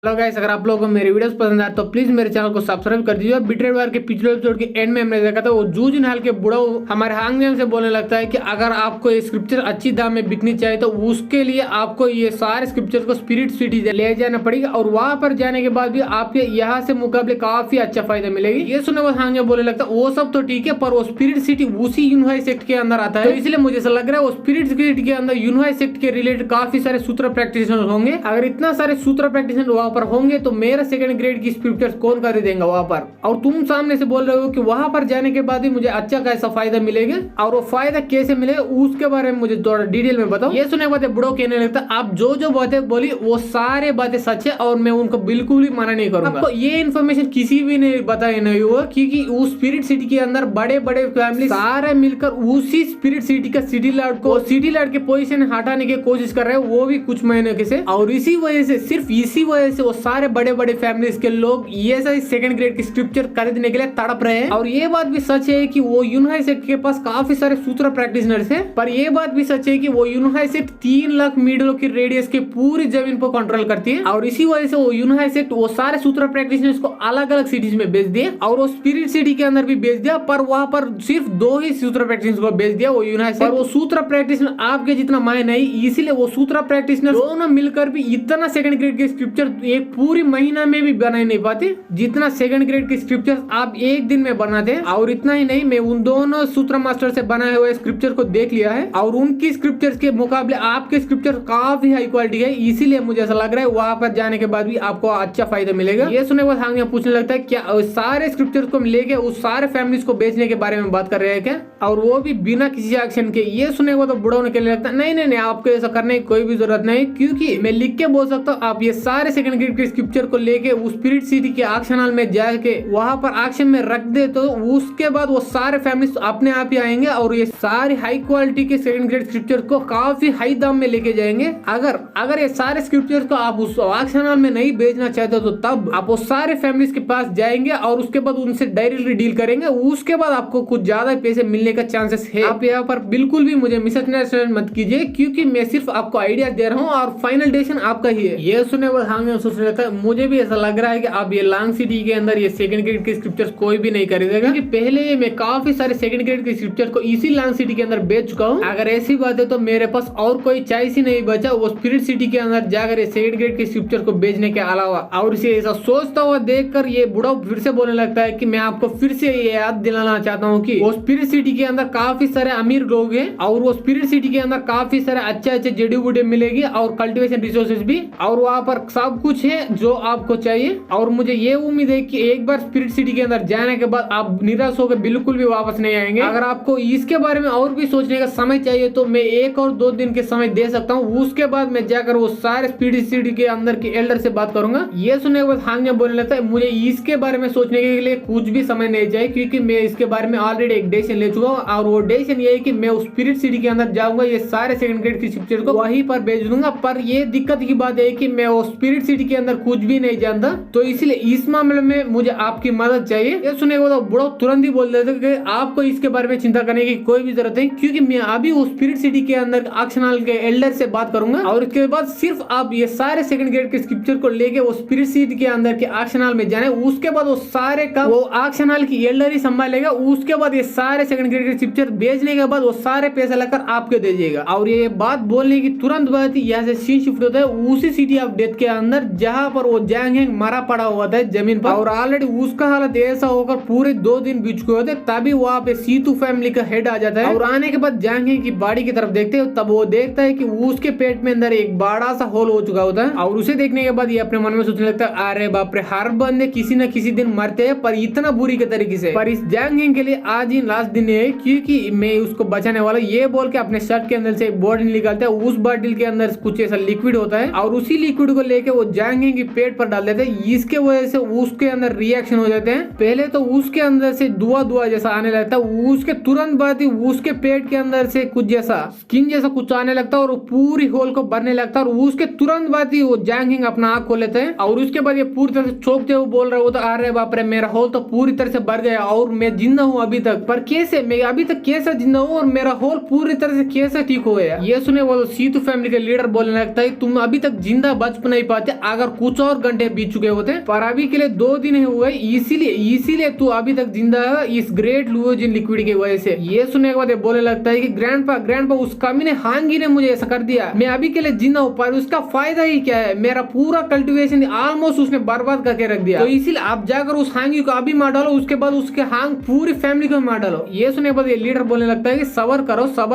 Hello guys, अगर आप लोगों को मेरी वीडियोस पसंद आए तो प्लीज मेरे चैनल को सब्सक्राइब कर दीजिए। बिट्रेड वार के पिछले एपिसोड के एंड में हमने देखा था वो जूज हाल के बुढ़ा हमारे हांगनेम से बोलने लगता है कि अगर आपको ये स्क्रिप्चर अच्छी दाम में बिकनी चाहिए तो उसके लिए आपको ये सारे स्क्रिप्चर को स्पिरिट सिटी ले जाना पड़ेगा और वहां पर जाने के बाद भी आपके यहाँ से मुकाबले काफी अच्छा फायदा मिलेगी। ये सुनने बाद हांगनेम बोलने लगता है वो सब तो ठीक है, पर वो स्पिरिट सिटी उसी यूनिफाई सेक्ट के अंदर आता है, तो इसलिए मुझे ऐसा लग रहा है वो स्पिरिट सिटी के अंदर यूनिफाई सेक्ट के रिलेटेड काफी सारे सूत्र प्रैक्टिशनर होंगे। अगर इतना सारे सूत्र प्रैक्टिशनर वहां पर होंगे तो मेरा सेकंड ग्रेड की स्क्रिप्चर्स कौन कर देगा वहां पर। और तुम सामने से बोल रहे हो कि वहां पर जाने के बाद ही मुझे अच्छा खासा फायदा मिलेगा, और वो फायदा कैसे मिलेगा उसके बारे में मुझे थोड़ा डिटेल में बताओ। ये सुने के बाद बुढ़ो कहने लगता आप जो जो बातें बोली वो सारे बातें सच है और मैं उनको बिल्कुल भी मना नहीं करूंगा। आपको ये इन्फॉर्मेशन किसी भी ने बताया नहीं हुआ, क्योंकि उस स्पिरिट सिटी के अंदर बड़े बड़े फैमिली सारे मिलकर उसी स्पिरिट सिटी का सिटी लॉर्ड को सिटी लॉर्ड के पोजीशन हटाने की कोशिश कर रहे हैं, वो भी कुछ महीने से। और इसी वजह से सिर्फ इसी वजह से वो सारे बड़े बड़े फैमिलीज के लोग ये सही सेकंड ग्रेड की स्क्रिप्चर खरीदने के लिए तड़प रहे हैं। और ये बात भी सच है कि वो यूनिफाई सेक्ट के पास काफी सारे सूत्र प्रैक्टिशनर्स हैं, पर ये बात भी सच है कि वो यूनिफाई सेक्ट 3 लाख मीटरों की रेडियस के पूरी जमीन पर कंट्रोल करती है। और इसी वजह से वो यूनिफाई सेक्ट वो सारे सूत्र प्रैक्टिशनर्स को अलग अलग सिटीज में बेच दिए और वो स्पिरिट सिटी के अंदर भी बेच दिया, पर वहां पर सिर्फ 2 ही सूत्र प्रैक्टिशनर्स को बेच दिया वो यूनिफाई सेक्ट। वो सूत्र प्रैक्टिशनर आपके जितना माय नहीं, इसीलिए वो सूत्र प्रैक्टिशनर दोनों मिलकर भी इतना सेकंड ग्रेड के स्क्रिप्चर एक पूरी महीना में भी बना नहीं पाते जितना सेकंड ग्रेड की स्क्रिप्चर्स आप एक दिन में बनाते हैं। और इतना ही नहीं, मैं उन दोनों सूत्र मास्टर से बनाए हुए स्क्रिप्चर को देख लिया है और उनकी स्क्रिप्चर्स के मुकाबले आपके स्क्रिप्चर काफी हाई क्वालिटी है, इसीलिए मुझे ऐसा लग रहा है वहां पर जाने के बाद भी आपको अच्छा फायदा मिलेगा। ये सुने बाद हांगनेम पूछने लगता है क्या सारे स्क्रिप्चर्स को लेके उस सारे फैमिलीज को बेचने के बारे में बात कर रहे हैं क्या, और वो भी बिना किसी एक्शन के। ये सुने बाद बुढ़ो ने कहने लगता है नहीं नहीं नहीं, आपको ऐसा करने की कोई भी जरूरत नहीं, क्योंकि मैं लिख के बोल सकता हूँ आप ये सारे सेकंड ग्रेड के स्क्रिप्चर को लेके उस स्पिरिट सिटी के ऑक्शन हॉल में जाके वहां पर ऑक्शन में रख दे तो उसके बाद वो सारे फैमिली अपने आप ही आएंगे और ये सारे हाई क्वालिटी के सेकंड ग्रेड स्क्रिप्चर को काफी हाई दाम में लेके जाएंगे। अगर ये सारे स्क्रिप्चर को आप उस ऑक्शन हॉल में नहीं बेचना चाहते तो तब आप वो सारे फैमिलीज के पास जाएंगे और उसके बाद उनसे डायरेक्टली डील करेंगे, उसके बाद आपको कुछ ज्यादा पैसे मिलने का चांसेस है। आप यहाँ पर बिल्कुल भी मुझे मिसअंडरस्टैंड मत कीजिए, क्योंकि मैं सिर्फ आपको आइडिया दे रहा हूँ और फाइनल डिसीजन आपका ही है। ये सुनने बाद हांगनेम सोचने लगता है मुझे भी ऐसा लग रहा है कि अब ये लॉन्ग सिटी के अंदर ये सेकंड ग्रेड के स्क्रिप्चर्स कोई भी नहीं खरीदेगा, क्योंकि पहले मैं काफी सारे सेकंड ग्रेड के स्क्रिप्चर को इसी लॉन्ग सिटी के अंदर बेच चुका हूँ। अगर ऐसी बात है तो मेरे पास और कोई चॉइस ही नहीं बचा वो स्पिरिट सिटी के अंदर जाकर ये सेकंड ग्रेड के स्क्रिप्चर को बेचने के अलावा। और इसे ऐसा सोचता हुआ देखकर ये बुढ़ा फिर से बोलने लगता है कि मैं आपको फिर से ये याद दिलाना चाहता हूँ कि वो स्पिरिट सिटी के अंदर काफी सारे अमीर लोग हैं और वो स्पिरिट सिटी के अंदर काफी सारे अच्छे जड़ी बूटी मिलेगी और कल्टिवेशन रिसोर्सेज भी, और वहाँ पर सब कुछ है जो आपको चाहिए। और मुझे ये उम्मीद है कि एक बार स्पिरिट सिटी के अंदर जाने के बाद आप निराश होकर बिल्कुल भी वापस नहीं आएंगे। अगर आपको इसके बारे में और भी सोचने का समय चाहिए तो मैं 1 और 2 दिन के समय दे सकता हूँ, उसके बाद मैं जाकर वो सारे स्पिरिट सिटी के अंदर के एल्डर से बात करूंगा। ये सुनने के बाद हांगनेम बोलने लगता है मुझे इसके बारे में सोचने के लिए कुछ भी समय नहीं चाहिए, क्योंकि मैं इसके बारे में ऑलरेडी एक डिसीजन ले चुका हूँ और वो डिसीजन ये है कि मैं उस स्पिरिट सिटी के अंदर जाऊंगा, ये सारे सेकंड ग्रेड की स्क्रिप्चर को वहीं पर बेच दूंगा। पर ये दिक्कत की बात है कि मैं वो स्पिरिट सिटी के अंदर कुछ भी नहीं जानता, तो इसलिए इस मामले में मुझे आपकी मदद चाहिए। ये सुने तो बुढ़ो तुरंत ही बोल देते कि आपको इसके बारे में चिंता करने की कोई भी जरूरत नहीं, क्योंकि मैं अभी उस स्पिरिट सिटी के अंदर ऑक्शन हॉल के एल्डर से बात करूंगा और इसके बाद सिर्फ आप ये सारे सेकंड ग्रेड के स्क्रिप्चर को लेके वो स्पिरिट सिटी के अंदर के ऑक्शन हॉल में जाने, उसके बाद वो सारे का वो ऑक्शन हॉल की एल्डर ही संभालेगा। उसके बाद ये सारे सेकंड ग्रेड के स्क्रिप्चर बेचने के बाद वो सारे पैसे लेकर आपके दे देगा। और ये बात बोलने की तुरंत बाद ही यहाँ से सीन शिफ्ट होता है उसी सिटी ऑफ डेथ के अंदर जहाँ पर वो जैंग हैंग मरा पड़ा हुआ था जमीन पर, और ऑलरेडी उसका हालत ऐसा होकर पूरे 2 दिन बीत चुके होते, तभी वहाँ पे सीतू फैमिली का हेड आ जाता है। और आने के बाद जैंग हैंग की बॉडी की तरफ देखते हैं, तब वो देखता है कि उसके पेट में अंदर एक बड़ा सा होल हो चुका होता है। और उसे देखने के बाद ये अपने मन में सोचने लगता है अरे बाप रे, हर बंदे किसी न किसी दिन मरते हैं, पर इतना बुरी के तरीके से। पर इस जैंग हैंग के लिए आज ही लास्ट दिन है, क्योंकि मैं उसको बचाने वाला, ये बोल के अपने शर्ट के अंदर से एक बॉटल निकालता है। उस बॉटल के अंदर कुछ ऐसा लिक्विड होता है और उसी लिक्विड को लेके वो जैंग हैंग के पेट पर डाल देते हैं। इसके वजह से उसके अंदर रिएक्शन हो जाते हैं। पहले तो उसके अंदर से धुआं जैसा आने लगता है, उसके तुरंत बाद ही उसके पेट के अंदर से कुछ जैसा स्किन जैसा कुछ आने लगता है और पूरी होल को भरने लगता है। और उसके तुरंत बाद ही वो जैंग हैंग अपना आंख खोल लेते हैं और उसके बाद ये पूरी तरह से चौंकते हुए बोल रहे हो तो अरे बाप रे, मेरा होल तो पूरी तरह से भर गया और मैं जिंदा हूँ अभी तक। पर कैसे, मैं अभी तक कैसे जिंदा हूँ और मेरा होल पूरी तरह से कैसे ठीक हो गया। ये सुने वो सीतू फैमिली के लीडर बोलने लगता है तुम अभी तक जिंदा बच नहीं पाते, अगर कुछ और घंटे बीत चुके होते, पर अभी के लिए 2 दिन हुए, इसीलिए तू अभी तक जिंदा है इस ग्रेट लुओजिन लिक्विड की वजह से। ये सुनने के बाद बोले लगता है कि ग्रैंडपा उस कमी ने हांगी ने मुझे ऐसा कर दिया, मैं अभी के लिए जिंदा हूँ, पर उसका फायदा ही क्या है, मेरा पूरा कल्टीवेशन ऑलमोस्ट उसने बर्बाद करके रख दिया। तो इसीलिए आप जाकर उस हांगी को अभी मार डालो, उसके बाद उसके हांग पूरी फैमिली को मार डालो। ये सुनने के बाद ये लीडर बोलने लगता है कि सबर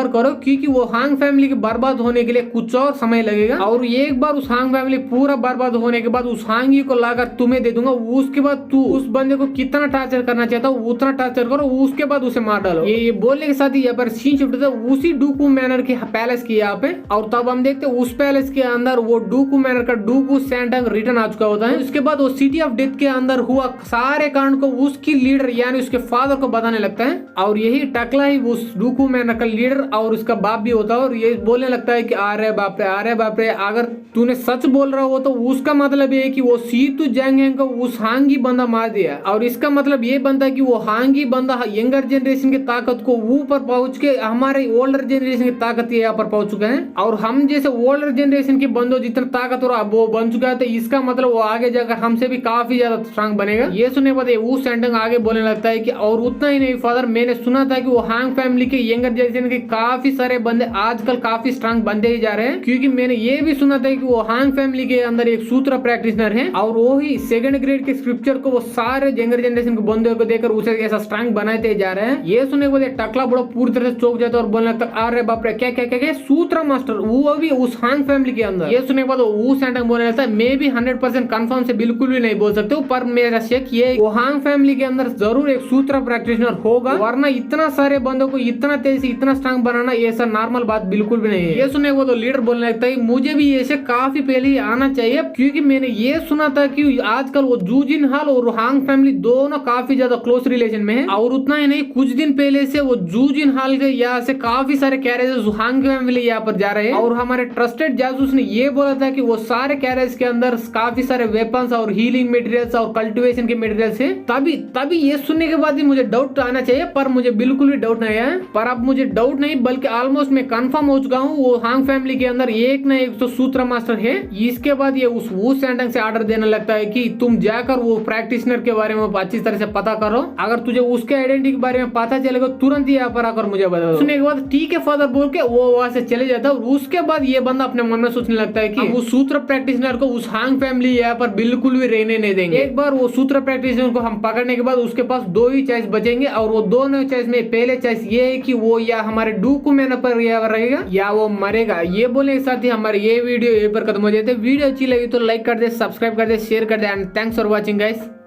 करो क्योंकि वो हांग फैमिली के बर्बाद होने के लिए कुछ और समय लगेगा, और एक बार उस हांग फैमिली पूरा बर्बाद होने के बाद उस हांगी को लाकर तुम्हें दे दूंगा, उसके बाद तू उस बंदे को कितना टार्चर करना चाहता हो उतना टार्चर करो, उसके बाद उसे मार डालो। ये बोलने के साथ ही यहाँ पर सीन शिफ्ट होता है उसी डूकू मैनर के पैलेस की यहाँ पे, और तब हम देखते हैं उस पैलेस के अंदर वो डूकू मैनर का डूकू सैंटंग रिटर्न आ चुका होता है। उसके बाद वो सिटी ऑफ डेथ के अंदर हुआ सारे कांड को उसकी लीडर यानी उसके फादर को बताने लगता है, और यही टकला ही उस डूकू मैनर का लीडर और उसका बाप भी होता है, और ये बोलने लगता है कि अरे बाप रे अगर तूने सच बोल रहा हो तो उसका मतलब ये है कि वो सीतू जैंग को उस हांगी बंदा मार दिया, और इसका मतलब ये बनता है कि वो हांगी बंदा यंगर जनरेशन की ताकत को ऊपर पहुंच के हमारे ओल्डर जनरेशन की ताकत यहाँ पर पहुंच चुका है, और हम जैसे ओल्डर जनरेशन के बंदों जितना ताकतवर वो बन चुका है, तो इसका मतलब वो आगे जाकर हमसे भी काफी ज्यादा स्ट्रांग बनेगा। ये सुनने के बाद वो सैंटंग आगे बोलने लगता है कि और उतना ही नहीं फादर, मैंने सुना था कि वो हांग फैमिली के यंगर जनरेशन के काफी सारे बंदे आजकल काफी स्ट्रांग बनते ही जा रहे हैं, क्योंकि मैंने ये भी सुना था कि वो हांग फैमिली के अंदर एक सूत्र प्रैक्टिशनर है, और वो ही 2nd ग्रेड के स्क्रिप्चर को वो सारे यंगर जनरेशन के बंदों को देकर उसे ऐसा स्ट्रांग बनाते जा रहे हैं। ये सुनने के बाद टकला बड़ा पूरी तरह से चौंक जाता है और बोलने लगता है अरे बाप रे क्या सूत्र मास्टर, वो भी उस हांग फैमिली के अंदर। ये सुनने के बाद वो सैंटंग बोलने लगता है मैं भी 100% कंफर्म से बिल्कुल भी नहीं बोल सकते, पर मेरा शक ये वो हांग फैमिली के अंदर जरूर एक सूत्र प्रैक्टिशनर होगा, वरना इतना सारे बंदों को इतना तेजी से इतना स्ट्रांग बनाना ऐसा नॉर्मल बात बिल्कुल भी नहीं है। ये सुनने के बाद लीडर बोलने लगता है मुझे भी ऐसे काफी पहले ही आना चाहिए, क्योंकि मैंने ये सुना था कि आजकल वो जू जिनहाल और हांग फैमिली दोनों काफी ज्यादा क्लोज रिलेशन में है, और उतना ही नहीं कुछ दिन पहले से वो जू जिनहाल के यहाँ से काफी सारे कैरेजेस हांग फैमिली यहाँ पर जा रहे हैं, और हमारे ट्रस्टेड जासूस ने ये बोला था कि वो सारे कैरेज के अंदर काफी सारे वेपन्स और हीलिंग मटेरियल्स और कल्टीवेशन के मटेरियल्स है। तभी ये सुनने के बाद ही मुझे डाउट आना चाहिए, पर मुझे बिल्कुल भी डाउट नहीं आया। पर अब मुझे डाउट नहीं बल्कि ऑलमोस्ट मैं कंफर्म हो चुका हूँ वो हांग फैमिली के अंदर एक ना एक तो सूत्र मास्टर है। इसके बाद ये उस वू सैंटंग से ऑर्डर देने लगता है कि तुम जाकर वो प्रैक्टिशनर के बारे में अच्छी तरह से पता करो, अगर तुझे उसके आइडेंटिटी के बारे में पता चलेगा तुरंत यहाँ पर आकर मुझे बता दो। सुनने के बाद ठीक है फादर बोल के वो वहां से चले जाता है, और उसके बाद ये बंदा अपने मन में सोचने लगता है कि वो सूत्र प्रैक्टिशनर को उस हांग फैमिली यहाँ पर बिल्कुल भी रहने नहीं देंगे। एक बार वो सूत्र प्रैक्टिशनर को हम पकड़ने के बाद उसके पास 2 ही चॉइस बचेंगे, और वो दोनों चॉइस में पहले चॉइस ये है कि वो या हमारे डूकू मैनर पर रहेगा या वो मरेगा। ये बोलने के साथ ही हमारे ये वीडियो यहीं पर खत्म हो जाते हैं। वीडियो अच्छी लगी तो लाइक कर दे, सब्सक्राइब कर दे, शेयर कर दे, and thanks for watching guys.